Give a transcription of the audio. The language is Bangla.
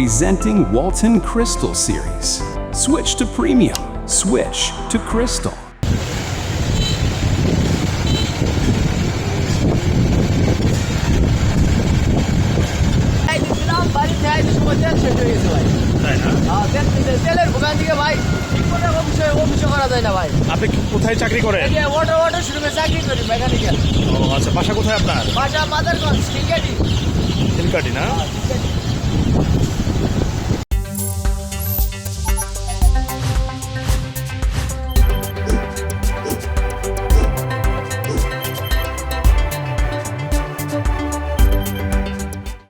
Presenting Walton Crystal Series. Switch to premium. Switch to Crystal. তেলের দোকান থেকে ভাই অফিসে করা যায় না ভাই। আপনি কোথায় চাকরি করেন? ওয়াটার শোরুমে চাকরি করি মেকানিক্যাল। ও আচ্ছা, বাসা কোথায় আপনার? বাসা মাদারগঞ্জ, খিলকাটি। খিলকাটি না?